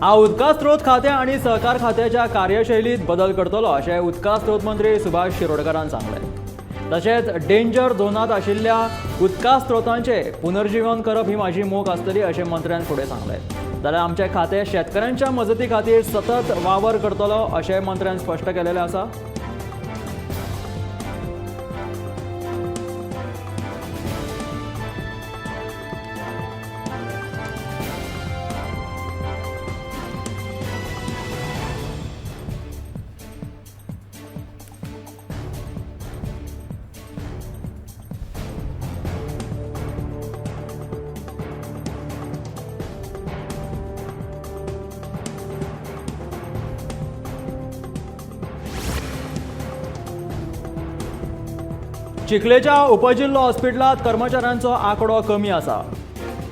हा उदका स्त्रोत खात्या आणि सहकार खात्याच्या कार्यशैलीत बदल करतलो अशें उदका स्त्रोत मंत्री सुभाष शिरोडकरान सांगलें. तशेंच डेंजर झोनात आशिल्ल्या उदका स्त्रोतांचे पुनर्जीवन करप ही म्हाजी मोख आसतली अशें मंत्र्यान फुडें सांगलें. जाल्यार आमचे खातें शेतकऱ्यांच्या मजती खातीर सतत वावर करतलो अशें मंत्र्यान स्पश्ट केलेलें आसा. चिखलेच्या उपजिल्लो हॉस्पिटलात कर्मचाऱ्यांचो आंकडो कमी आसा.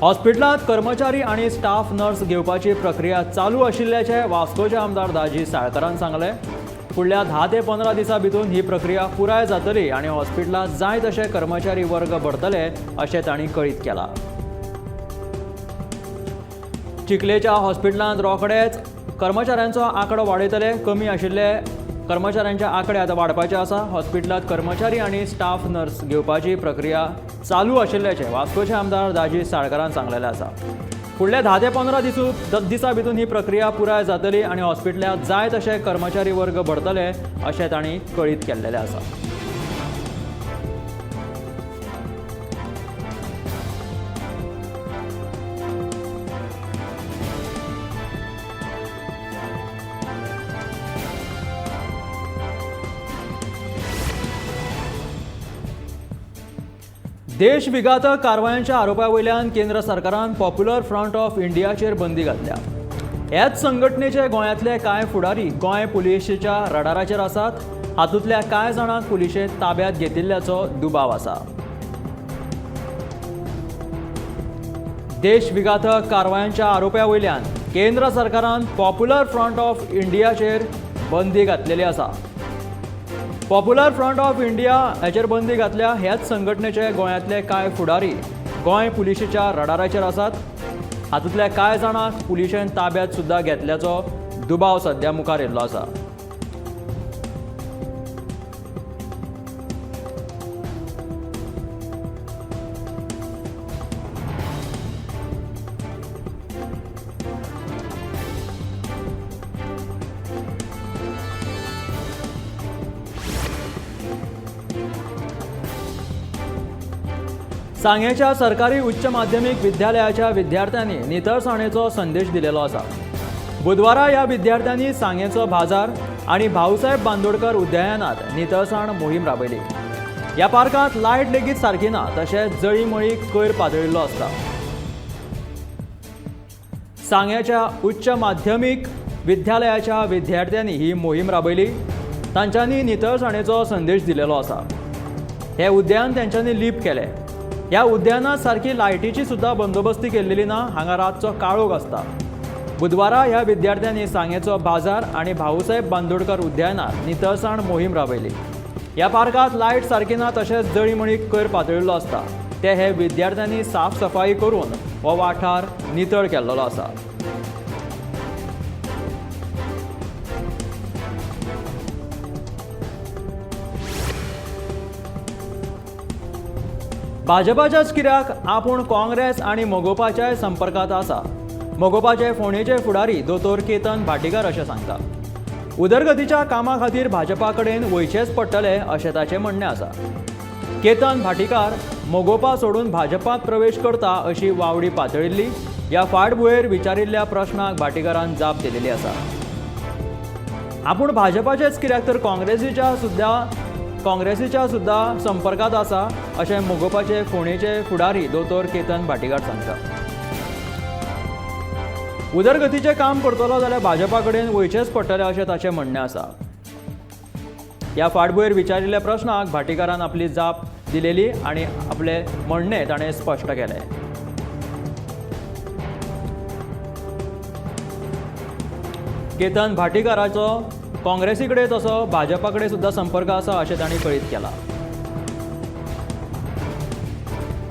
हॉस्पिटलात कर्मचारी आणि स्टाफ नर्स घेवपाची प्रक्रिया चालू आशिल्ल्याचे वास्कोचे आमदार दाजी साळकरान सांगले. फुडल्या 10 ते 15 दिसां भितून ही प्रक्रिया पुराय जातली आणि हॉस्पिटलात जाय तशे कर्मचारी वर्ग भरतले अशें तांणी कळीत केलां. चिखलेच्या हॉस्पिटलांत रोखडेच कर्मचाऱ्यांचो आंकडो वाडयतले. कमी आशिल्ले कर्मचाऱ्यांचे आंकडे आतां वाडपाचे आसा. हॉस्पिटलांत कर्मचारी आनी स्टाफ नर्स घेवपाची प्रक्रिया चालू आशिल्ल्याचे वास्कोचे आमदार दाजी साळकरान सांगलेलें आसा. फुडल्या 10 ते 15 दिसां भितून ही प्रक्रिया पुराय जातली आनी हॉस्पिटलांत जाय तशे कर्मचारी वर्ग भरतले अशें तांणी कळीत केल्लेलें आसा. देशविघातक कारवायांच्या आरोपावयल्यान केंद्र सरकारान पॉप्युलर फ्रंट ऑफ इंडियाचेर बंदी घातल्या. ह्याच संघटनेचे गोंयांतले कांय फुडारी गोंय पुलिसेच्या रडाराचेर आसात. हातूंतल्या कांय जाणांक पुलिशेन ताब्यात घेतिल्ल्याचो दुबाव आसा. देशविघातक कारवायांच्या आरोपावयल्यान केंद्र सरकारान पॉप्युलर फ्रंट ऑफ इंडियाचेर बंदी घातलेली आसा. पॉप्युलर फ्रंट ऑफ इंडिया हाचेर बंदी घातल्या. ह्याच संघटनेचे गोंयांतले कांय फुडारी गोंय पुलिशेच्या रडाराचेर आसात. हातूंतल्या कांय जाणांक पुलिशेन ताब्यात सुद्दां घेतल्याचो दुबाव सध्या मुखार येयल्लो आसा. सांगेच्या सरकारी उच्च माध्यमीक विद्यालयाच्या विद्यार्थ्यांनी नितळसाणेचो संदेश दिलेलो आसा. बुधवारा ह्या विद्यार्थ्यांनी सांगेचो बाजार आणि भाऊसाहेब बांदोडकर उद्यानात नितळसाण मोहीम राबयली. ह्या पार्कांत लायट लेगीत सारकी ना, तशेंच जळीमळी कोयर पातळिल्लो आसता. सांगेच्या उच्च माध्यमीक विद्यालयाच्या विद्यार्थ्यांनी ही मोहीम राबयली. तांच्यांनी नितळसाणेचो संदेश दिलेलो आसा. हे उद्यान तांच्यांनी लीप केलें. ह्या उद्यानात सारकी लायटीची सुद्दां बंदोबस्ती केल्लेली ना. हांगा रातचो काळोख आसता. बुधवारा ह्या विद्यार्थ्यांनी सांगेचो बाजार आणि भाऊसाहेब बांदोडकर उद्यानात नितळसाण मोहीम राबयली. ह्या पार्कांत लायट सारकी ना, तशेंच जळीमळीक कोयर पातळिल्लो आसता. ते हे विद्यार्थ्यांनी साफ सफाई करून हो वाठार नितळ केल्लो आसा. भाजपाच्याच कित्याक आपूण काँग्रेस आणि मोगोपाच्या संपर्कांत आसा. मोगोपाचे फोंडेचे फुडारी दोतोर केतन भाटीकार अशें सांगता. उदरगतीच्या कामा खातीर भाजपा कडेन वयचेच पडटले अशें ताचें म्हणणें आसा. केतन भाटीकार मोगोपा सोडून भाजपात प्रवेश करता अशी वावडी पातळिल्ली. ह्या फाटभुंयेर विचारिल्ल्या प्रश्नाक भाटीकारान जाप दिलेली आसा. आपूण भाजपाचेच कित्याक तर काँग्रेसीच्या सुद्दां संपर्कांत आसा अशें मोगोपाचे फोंडेचे फुडारी दोतोर केतन भाटीकार सांगता. उदरगतीचें काम करतलो जाल्यार भाजपा कडेन वयचेच पडटलें अशें ताचें म्हणणें आसा. ह्या फाटभुंयेर विचारिल्ल्या प्रश्नाक भाटीकारान आपली जाप दिलेली आनी आपले म्हणणें ताणें स्पश्ट केलें. केतन भाटीकाराचो काँग्रेसी कडेन तसो भाजपा कडेन सुद्दां संपर्क आसा अशें तांणी कळीत केला.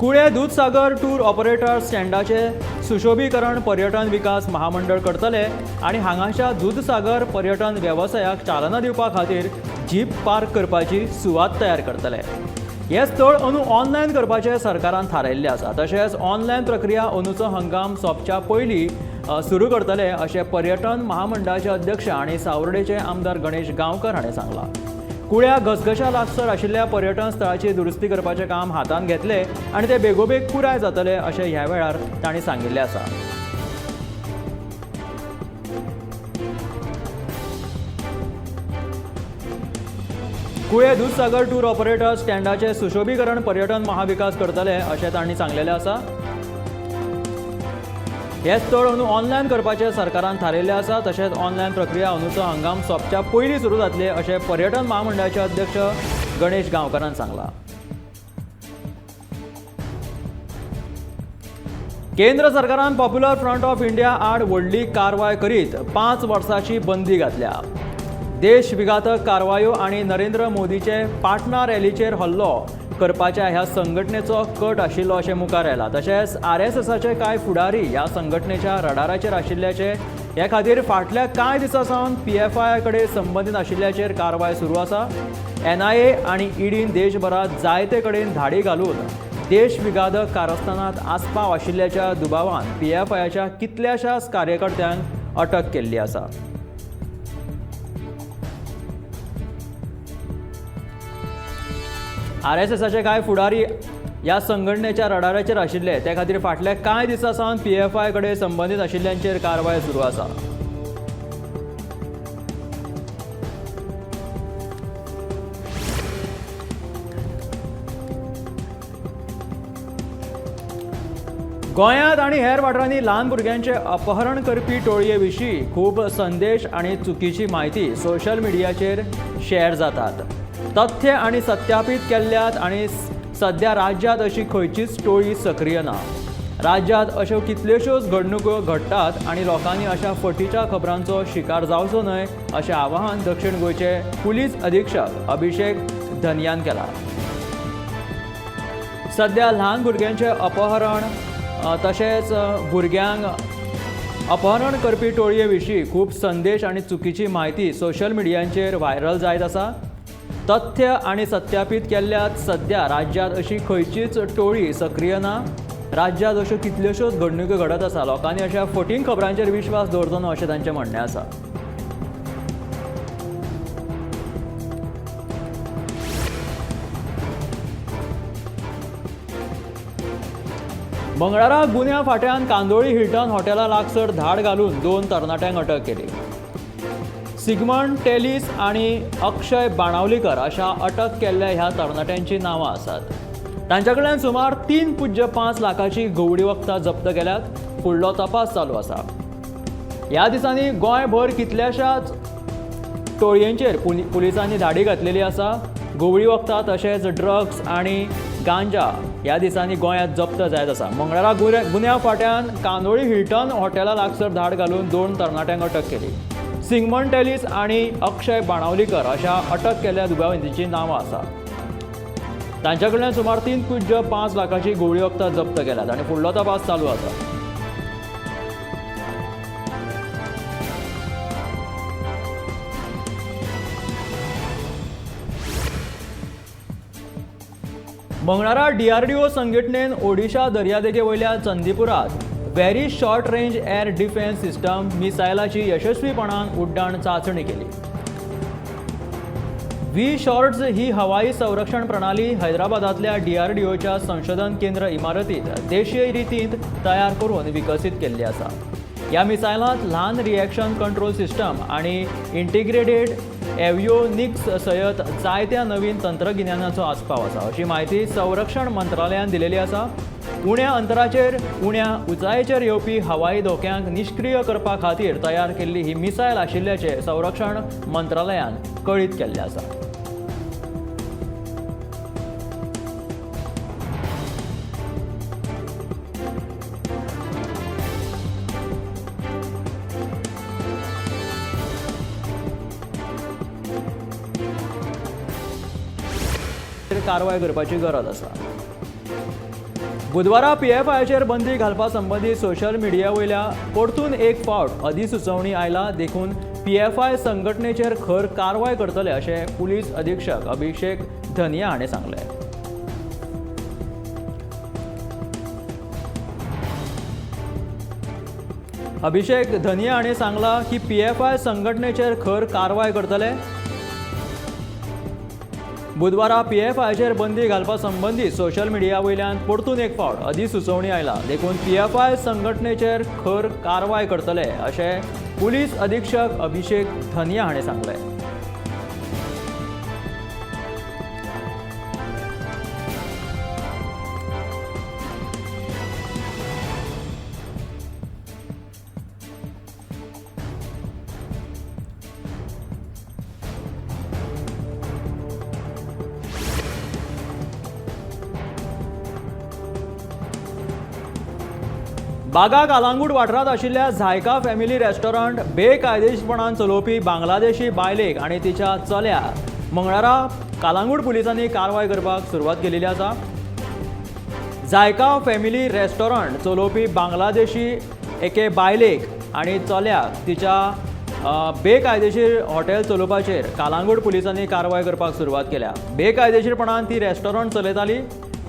कुळे दूधसागर टूर ऑपरेटर स्टँडाचे सुशोभीकरण पर्यटन विकास महामंडळ करतले आणि हांगाच्या दूधसागर पर्यटन वेवसायाक चालना दिवपा खातीर जीप पार्क करपाची सुवात तयार करतले. हे स्थळ अंदू ऑनलायन करपाचे सरकारान थारायिल्ले आसा. तशेंच ऑनलायन प्रक्रिया अंदूचो हंगाम सोंपच्या पयलीं सुरू करतले अशें पर्यटन महामंडळाचे अध्यक्ष आनी सावर्डेचे आमदार गणेश गांवकर हाणें सांगलां. कुळ्या घसघशा लागसर आशिल्ल्या पर्यटन स्थळाची दुरुस्ती करपाचें काम हातांत घेतले आनी ते बेगोबेग पुराय जातले अशें ह्या वेळार तांणी सांगिल्लें आसा. कुळे दूधसागर टूर ऑपरेटर स्टँडाचे सुशोभीकरण पर्यटन महाविकास करतले अशें तांणी सांगलेलें आसा. हे स्थळ अंदू ऑनलायन करपाचे सरकारान थारायिल्लें आसा. तशेंच ऑनलायन प्रक्रिया अंदूचो हंगाम सोंपच्या पयलीं सुरू जातले अशें पर्यटन महामंडळाचे अध्यक्ष गणेश गांवकरान सांगलां. केंद्र सरकारान पॉप्युलर फ्रंट ऑफ इंडिया आड व्हडली कारवाय करीत 5 वर्सांची बंदी घातल्या. देश विघातक कारवायो आनी नरेंद्र मोदीचे पाटणा रॅलीचेर हल्लो करपाच्या ह्या संघटनेचो कट आशिल्लो अशें मुखार आयला. तशेंच RSSचे कांय फुडारी ह्या संघटनेच्या रडाराचेर आशिल्ल्याचे हे खातीर फाटल्या कांय दिसां सावन PFI कडेन संबंदीत आशिल्ल्याचेर कारवाय सुरू आसा. NIA आनी EDन देशभरात जायते कडेन धाडी घालून देश विघातक कारस्थानांत आस्पाव आशिल्ल्याच्या दुबावान PFIच्या कितल्याशाच कार्यकर्त्यांक अटक केल्ली आसा. RSSचे कांय फुडारी ह्या संघटनेच्या रडाराचेर आशिल्ले ते खातीर फाटल्या कांय दिसां सावन PFI कडेन संबंदीत आशिल्ल्यांचेर कारवाय सुरू आसा. गोंयांत आनी हेर वाठारांनी ल्हान भुरग्यांचे अपहरण करपी टोळये विशीं खूब संदेश आनी चुकीची म्हायती सोशल मिडियाचेर शेअर जातात. तथ्य आनी सत्यापीत केल्ल्यात आनी सध्या राज्यांत अशी खंयचीच टोळी सक्रीय ना. राज्यांत अश्यो कितल्योश्योच घडणुको घडटात आनी लोकांनी अशा फटीच्या खबरांचो शिकार जावचो न्हय अशें आवाहन दक्षिण गोंयचे पुलीस अधीक्षक अभिषेक धनयान केलां. सध्या ल्हान भुरग्यांचे अपहरण तशेंच भुरग्यांक अपहरण करपी टोळये विशीं खूब संदेश आनी चुकीची म्हायती सोशल मिडियांचेर व्हायरल जायत आसा. तथ्य आनी सत्यापीत केल्ल्यात सध्या राज्यांत अशी खंयचीच टोळी सक्रीय ना. राज्यांत अश्यो कितल्योश्योच घडणुको घडत आसा. लोकांनी अशा फटींग खबरांचेर विश्वास दवरचो न्हय अशें तांचें म्हणणें आसा. मंगळारा गुन्यांव फाट्यान कांदोळी हिल्टन हॉटेला लागसर धाड घालून 2 तरणाट्यांक अटक केली. सिगमंड टेलीस आनी अक्षय बाणावलीकर अशा अटक केल्ल्या ह्या तरणाट्यांची नांवां आसात. तांच्या कडल्यान सुमार 3.5 लाखाची गवडी वखदां जप्त केल्यात. फुडलो तपास चालू आसा. ह्या दिसांनी गोंयभर कितल्याशाच टोळयेंचेर पुलिसांनी धाडी घातलेली आसा. गवळी वखदां तशेंच ड्रग्स आनी गांजा ह्या दिसांनी गोंयांत जप्त जायत आसा. मंगळारा गुन्यांव फाट्यान कांदोळी हिल्टन हॉटेला लागसर धाड घालून 2 तरणाट्यांक अटक केली. सिगमंड टेलीस आनी अक्षय बाणावलीकर अशा अटक केल्ल्या दुबाविंतींची नांवां आसात. तांच्या कडल्यान सुमार 3.5 लाखाची गवळी वखदां जप्त केल्यात आनी फुडलो तपास चालू आसा. मंगळारा DRDO संघटनेन ओडिशा दर्यादेगे वयल्या चंदीपुरात very short range air defence system मिसायलाची यशस्वीपणान उड्डाण चाचणी केली. V-शॉर्ट्स ही हवाई संरक्षण प्रणाली हैदराबादातल्या DRDOच्या संशोधन केंद्र इमारतीत देशीय रितींत तयार करून विकसीत केल्ली आसा. ह्या मिसायलांत ल्हान रिएक्शन कंट्रोल सिस्टम आनी इंटिग्रेटेड एवियोनिक्स सयत जायत्या नवीन तंत्रगिन्यानाचो आस्पाव आसा अशी माहिती संरक्षण मंत्रालयान दिलेली आसा. उण्या अंतराचेर उण्या उंचायेचेर येवपी हवाई धोक्यांक निश्क्रीय करपा खातीर तयार केल्ली ही मिसायल आशिल्ल्याचे संरक्षण मंत्रालयान कळीत केल्लें आसा. कारवाय करपाची गरज आसा. बुधवारा PFIचेर बंदी घालपा संबंधी सोशल मिडिया वयल्या परतून एक फावट अधिसुचोवणी आयला देखून PFI संघटनेचेर खर कारवाय करतले अशें पुलीस अधीक्षक अभिषेक धनिया हाणें सांगलें. अभिषेक धनिया हाणें सांगला की PFI संघटनेचेर खर कारवाय करतले. बुधवारा PFIचेर बंदी घालपा संबंधी सोशल मिडिया वयल्यान परतून एक फावट अधिसुचोवणी आयला देखून PFI संघटनेचेर खर कारवाय करतले अशें पुलीस अधीक्षक अभिषेक धनिया हाणें सांगलें. बागा कालांगूट वाठारांत आशिल्ल्या झायका फॅमिली रेस्टॉरंट बेकायदेशीरपणान चलोवपी बांगलादेशी बायलेक आनी तिच्या चल्याक मंगळारा कालांगूट पुलिसांनी कारवाय करपाक सुरवात केलेली आसा. झायका फॅमिली रेस्टॉरंट चलोवपी बांगलादेशी एके बायलेक आनी चल्याक तिच्या बेकायदेशीर हॉटेल चलोवपाचेर कालांगूट पुलिसांनी कारवाय करपाक सुरवात केल्या. बेकायदेशीरपणान ती रेस्टॉरंट चलयताली.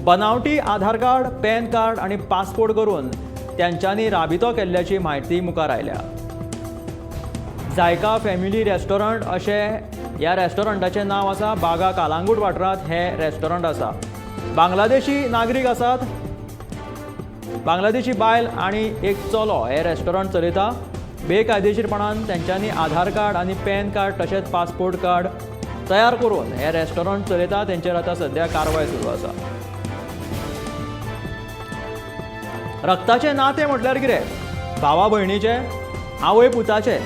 बनावटी आधार कार्ड, पॅन कार्ड आनी पासपोर्ट करून त्यांच्यानी राबितो केल्ल्याची म्हायती मुखार आयल्या. झायका फॅमिली रेस्टॉरंट अशें ह्या रेस्टॉरंटाचें नांव आसा. बागा कालांगूट वाठारांत हें रेस्टॉरंट आसा. बांगलादेशी नागरीक आसात. बांगलादेशी बायल आनी एक चलो हे रेस्टॉरंट चलयता. बेकायदेशीरपणान त्यांच्यानी आधार कार्ड आनी पॅन कार्ड तशेंच पासपोर्ट कार्ड तयार करून हे रेस्टॉरंट चलयता. तेंचेर आतां सध्या कारवाय सुरू आसा. रक्ताचे नाते म्हटल्यार कितें? भावा भयणीचे, आवय पुताचे,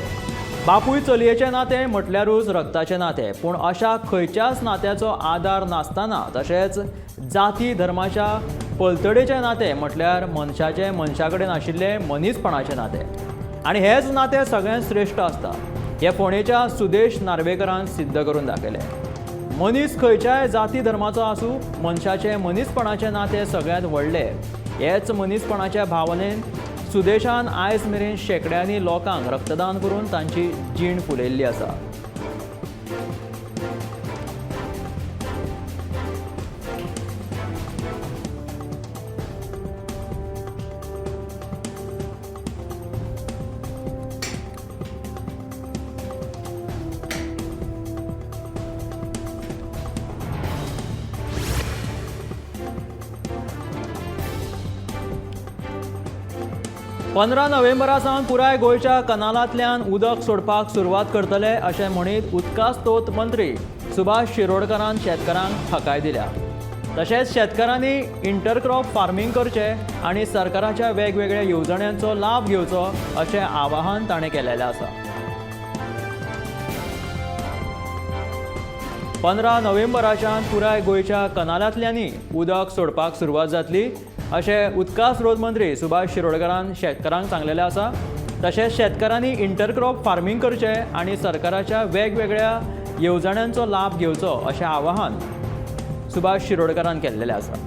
बापूय चलयेचे नाते म्हटल्यारूच रक्ताचे नाते. पूण अशा खंयच्याच नात्याचो आदार नासतना तशेंच जाती धर्माच्या पलतडेचे नाते म्हटल्यार मनशा कडेन आशिल्ले मनीसपणाचे नाते. आनी हेच नाते सगळ्यांत श्रेश्ठ आसता. हे फोंडेच्या सुदेश नार्वेकरान सिद्ध करून दाखयलें. मनीस खंयच्याय जाती धर्माचो आसूं, मनशाचे मनीसपणाचे नाते सगळ्यांत व्हडले. हेच मनीसपणाच्या भावनेन सुदेशान आयज मेरेन शेकड्यांनी लोकांक रक्तदान करून तांची जीण फुलयल्ली आसा. पंदरा नोव्हेंबरा सावन पुराय गोंयच्या कनालांतल्यान उदक सोडपाक सुरवात करतले अशें म्हणीत उदका स्त्रोत मंत्री सुभाष शिरोडकरान शेतकारांक थाकाय दिल्या. तशेंच शेतकारांनी इंटरक्रॉप फार्मिंग करचें आनी सरकाराच्या वेगवेगळ्या येवजण्यांचो लाभ घेवचो अशें आवाहन ताणें केलेलें आसा. 15 नोव्हेंबराच्यान पुराय गोंयच्या कनालांतल्यानी उदक सोडपाक सुरवात जातली अशें उदका स्त्रोत मंत्री सुभाष शिरोडकरान शेतकारांक सांगलेलें आसा. तशेंच शेतकारांनी इंटरक्रॉप फार्मिंग करचें आनी सरकाराच्या वेगवेगळ्या येवजण्यांचो लाभ घेवचो अशें आवाहन सुभाष शिरोडकरान केल्लेलें आसा.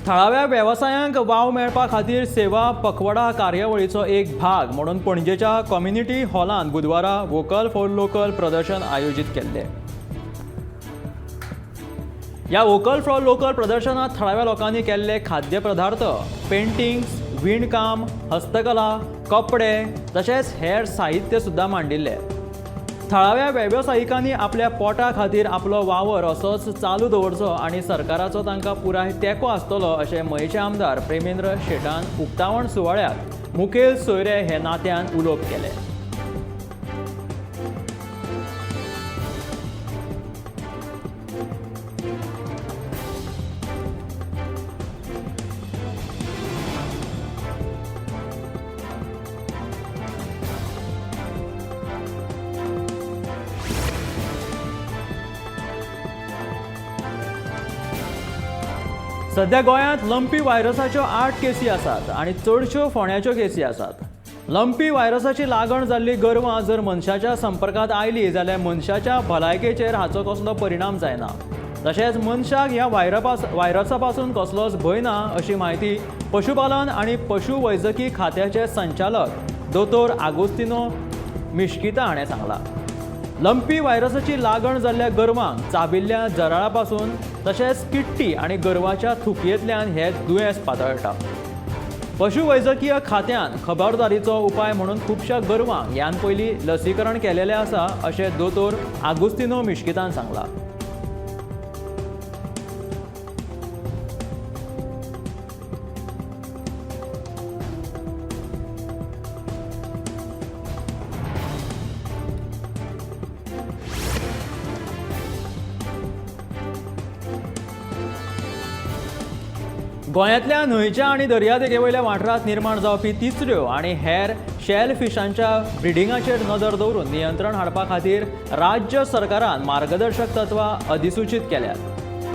थळाव्या वेवसायांक वाव मेळपा खातीर सेवा पखवाडा कार्यावळीचो एक भाग म्हणून पणजेच्या कम्युनिटी हॉलांत बुधवारा वोकल फॉर लोकल प्रदर्शन आयोजीत केल्लें. ह्या वोकल फॉर लोकल प्रदर्शनात थळाव्या लोकांनी केल्ले खाद्यपदार्थ, पेंटिंग्स, विणकाम, हस्तकला, कपडे तशेंच हेर साहित्य सुद्दां मांडिल्लें. थळाव्या वेवसायिकांनी आपल्या पोटा खातीर आपलो वावर असोच चालू दवरचो आनी सरकाराचो तांकां पुराय तेंको आसतलो अशें मयेचे आमदार प्रेमेंद्र शेटान उक्तावण सुवाळ्याक मुखेल सोयरे हे नात्यान उलोवप केलें. सध्या गोंयांत लंपी व्हायरसाच्यो 8 केसी आसात आनी चडश्यो फोंड्याच्यो केसी आसात. लंपी व्हायरसाची लागण जाल्ली गोरवां जर मनशाच्या संपर्कांत आयली जाल्यार मनशाच्या भलायकेचेर हाचो कसलो परिणाम जायना. तशेंच मनशाक ह्या व्हायरसा पासून कसलोच भंय ना अशी माहिती पशुपालन आनी पशुवैजकी खात्याचे संचालक दोतोर आगोस्तिनो मिश्किता हाणें सांगलां. लंपी व्हायरसाची लागण जाल्ल्या गोरवांक चाबिल्ल्या जराळा पासून तशेंच किट्टी आनी गोरवाच्या थुकयेंतल्यान हें दुयेंस पातळटा. पशुवैजकीय खात्यान खबरदारीचो उपाय म्हणून खुबश्या गोरवांक ह्यान पयलीं लसीकरण केलेलें आसा अशें दोतोर आगोस्तिनो मिश्कितान सांगलां. गोंयांतल्या न्हंयच्या आनी दर्यादेगेवयल्या वाठारांत निर्माण जावपी तिसऱ्यो आनी हेर शेल फिशांच्या ब्रिडिंगाचेर नदर दवरून नियंत्रण हाडपा खातीर राज्य सरकारान मार्गदर्शक तत्वां अधिसुचीत केल्यात.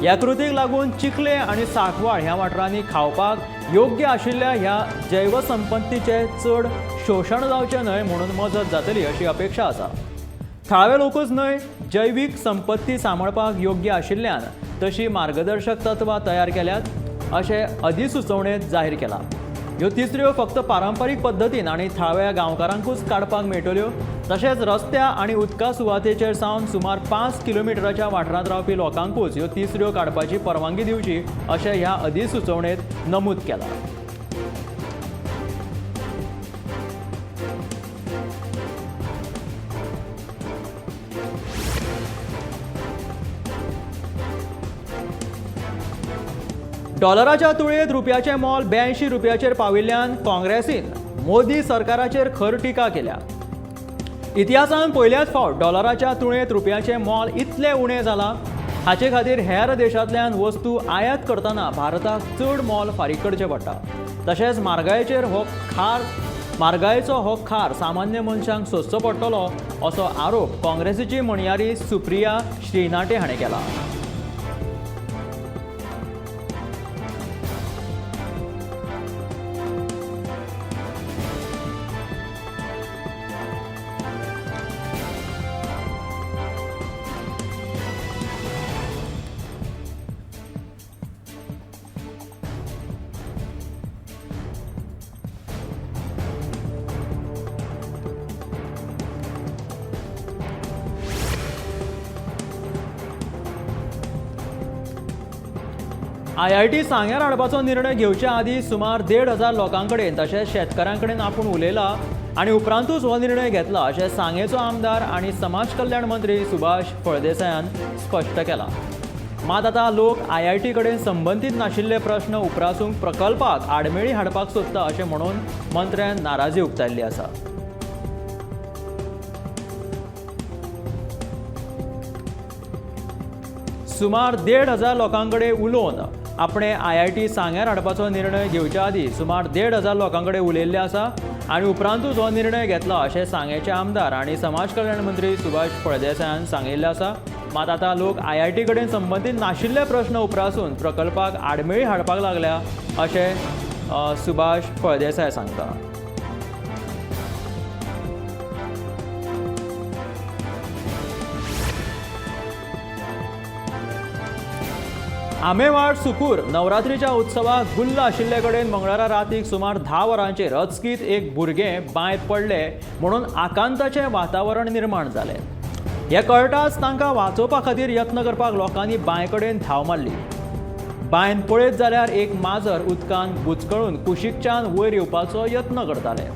ह्या कृतीक लागून चिखले आनी सांकवाळ ह्या वाठारांनी खावपाक योग्य आशिल्ल्या ह्या जैवसंपत्तीचे चड शोशण जावचें न्हय म्हणून मजत जातली अशी अपेक्षा आसा. थळावे लोकूच न्हय, जैवीक संपत्ती सांबाळपाक योग्य आशिल्ल्यान तशी मार्गदर्शक तत्वां तयार केल्यात अशें अधिसुचोवणेंत जाहीर केलां. ह्यो तिसऱ्यो फक्त पारंपारीक पद्दतीन आनी थळाव्या गांवकारांकूच काडपाक मेळटल्यो. तशेंच रस्त्या आनी उदका सुवातेचेर सावन सुमार 5 किलोमिटराच्या वाठारांत रावपी लोकांकूच ह्यो तिसऱ्यो काडपाची परवानगी दिवची अशें ह्या अधिसुचोवणेंत नमूद केलां. डॉलराच्या तुळेंत रुपयाचें मोल 82 रुपयाचेर पाविल्ल्यान काँग्रेसीन मोदी सरकाराचेर खर टिका केल्या. इतिहासान पयल्याच फावट डॉलराच्या तुळेंत रुपयाचें मोल इतलें उणें जालां. हाचे खातीर हेर देशांतल्यान वस्तू आयात करतना भारताक चड मोल फारीक करचें पडटा. तशेंच म्हारगायेचो हो खार सामान्य मनशांक सोंसचो पडटलो असो आरोप काँग्रेसीची म्हणयारी सुप्रिया श्रीनाटे हाणें केला. IIT सांग्यार हाडपाचो निर्णय घेवचे आदीं सुमार 1,500 लोकांकडेन तशेंच शेतकारांकडेन आपूण उलयला आनी उपरांतूच हो निर्णय घेतला अशें सांगेचो आमदार आनी समाज कल्याण मंत्री सुभाष फळदेसायान स्पश्ट केलां. मात आतां लोक IIT कडेन संबंदीत नाशिल्ले प्रस्न उपरासूंक प्रकल्पाक आडमेळी हाडपाक सोदता अशें म्हणून मंत्र्यान नाराजी उक्तायल्ली आसा. सुमार 1,500 लोकांकडेन उलोवन आपणे IIT सांग्यार हाडपाचो निर्णय घेवच्या आदीं सुमार 1,500 लोकांकडेन उलयल्ले आसा आनी उपरांतूच हो निर्णय घेतला अशें सांगेचे आमदार आनी समाज कल्याण मंत्री सुभाष फळदेसायान सांगिल्लें आसा. मात आतां लोक IIT कडेन संबंदीत नाशिल्ले प्रस्न उपरासून प्रकल्पाक आडमेळी हाडपाक लागल्या अशें सुभाष फळदेसाय सांगता. आमेवाड सुकूर नवरात्रीच्या उत्सवाक गुल्ल आशिल्ले कडेन मंगळारा रातीक सुमार 10 वरांचेर अचकीत एक भुरगें बांयत पडलें म्हणून आकांताचें वातावरण निर्माण जालें. हें कळटाच तांकां वाचोवपा खातीर यत्न करपाक लोकांनी बांय कडेन धांव मारली. बांयत पळयत जाल्यार एक माजर उदकांत बुचकळून कुशीकच्यान वयर येवपाचो यत्न करतालें.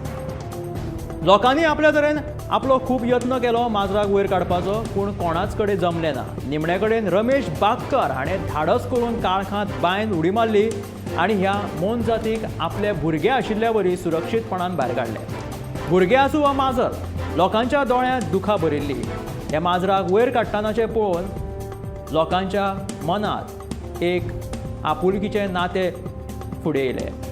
लोकांनी आपल्या तरेन आपलो खूब यत्न केलो माजराक वयर काडपाचो, पूण कोणाच कडेन जमलें ना. निमणे कडेन रमेश बागकर हाणें धाडस करून काळखांत बांयत उडी मारली आनी ह्या मोन जातीक आपले भुरगे आशिल्ल्या वरी सुरक्षीतपणान भायर काडलें. भुरगे आसूं वा माजर, लोकांच्या दोळ्यांत दुखां भरिल्लीं. ह्या माजराक वयर काडटनाचें पळोवन लोकांच्या मनांत एक आपुलकीचें नातें फुडें येयलें.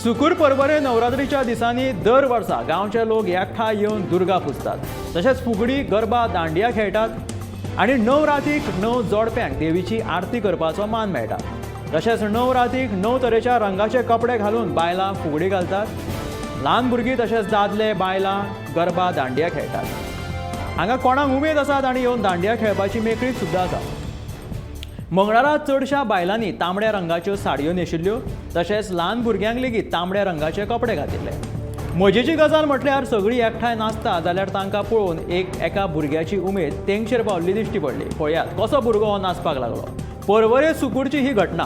सुकूर परवरे नवरात्रीच्या दिसांनी दर वर्सा गांवचे लोक एकठांय येवन दुर्गा पुजतात। तशेंच फुगडी, गरबा, दांडिया खेळटात आणि 9 रातीक 9 जोडप्यांक देवीची आरती करपाचो मान मेळटा। तशेंच 9 रातीक 9 तरेच्या रंगाचे कपडे घालून बायलां फुगडी घालतात। ल्हान भुरगीं तशेंच दादले बायलां गरबा दांडिया खेळटात। हांगा कोणाक उमेद आसा तांणी येवन दांडिया खेळपाची मेकळीक सुद्दां आसा। मंगळारा चडशा बायलांनी तांबड्या रंगाच्यो साडयो न्हेशिल्ल्यो, तशेंच ल्हान भुरग्यांक लेगीत तांबड्या रंगाचे कपडे घातिल्ले। मजेची गजाल म्हटल्यार सगळीं एकठांय नाचता जाल्यार तांकां पळोवन एका भुरग्याची उमेद तेंगशेर पावल्ली दिश्टी पडली। पळयात कसो भुरगो हो नाचपाक लागलो। परवरे सुकूरची ही घटना।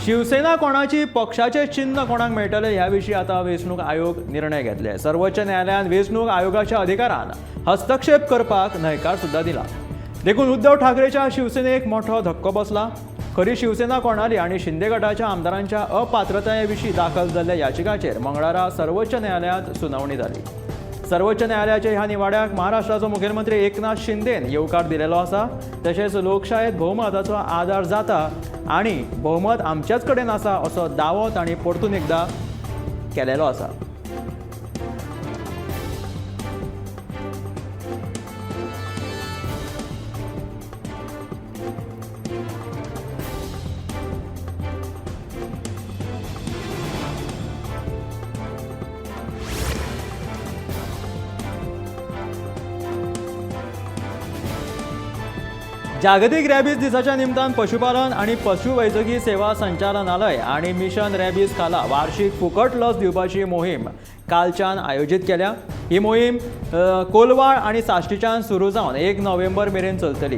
शिवसेना कोणाची, पक्षाचे चिन्ह कोणाक मेळटले ह्या विशीं आतां वेंचणूक आयोग निर्णय घेतले। सर्वोच्च न्यायालयान वेंचणूक आयोगाच्या अधिकारान हस्तक्षेप करपाक न्हयकार सुद्दां दिला। देखून उद्धव ठाकरेच्या शिवसेनेक मोठो धक्को बसला। खरी शिवसेना कोणाली आनी शिंदे गटाच्या आमदारांच्या अपात्रताये विशीं दाखल जाल्ल्या याचिकाचेर मंगळारा सर्वोच्च न्यायालयांत सुनावणी जाली। सर्वोच्च न्यायालयाच्या ह्या निवाड्याक महाराष्ट्राचो मुखेलमंत्री एकनाथ शिंदेन येवकार दिलेलो आसा। तशेंच लोकशायेत भोवमताचो आदार जाता आनी भोवमत आमच्याच कडेन आसा असो दावो तांणी परतून एकदां केलेलो आसा। जागतीक रॅबीज दिसाच्या निमतान पशुपालन आणि पशुवैजकी सेवा संचालनालय आणि मिशन रॅबीज खाला वार्षिक फुकट लस दिवपाची मोहीम कालच्यान आयोजीत केल्या। ही मोहीम कोलवाळ आणि साश्टीच्यान सुरू जावन 1 नोव्हेंबर मेरेन चलतली।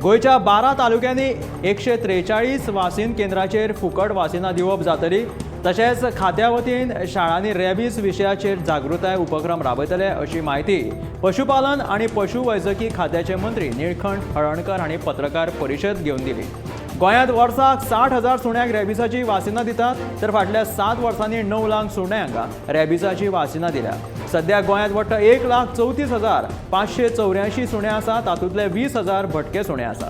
गोंयच्या 12 तालुक्यांनी 143 वासीन केंद्राचेर फुकट वासिनां दिवप जातली। तशेंच खात्या वतीन शाळांनी रॅबीज विशयाचेर जागृताय उपक्रम राबयतले अशी माहिती पशुपालन आणि पशुवैजकी खात्याचे मंत्री निळकंठ हळर्णकर हांणी पत्रकार परिशद घेवन दिली। गोंयांत वर्साक 60,000 सुण्यांक रॅबीजाची वासिनां दितात, तर फाटल्या 7 वर्सांनी 9 लाख सुण्यांक रॅबीजाची वासिनां दिल्या। सध्या गोंयांत वट्ट 1,34,584 सुणे आसा, तातूंतले 20,000 भटके सुणे आसा।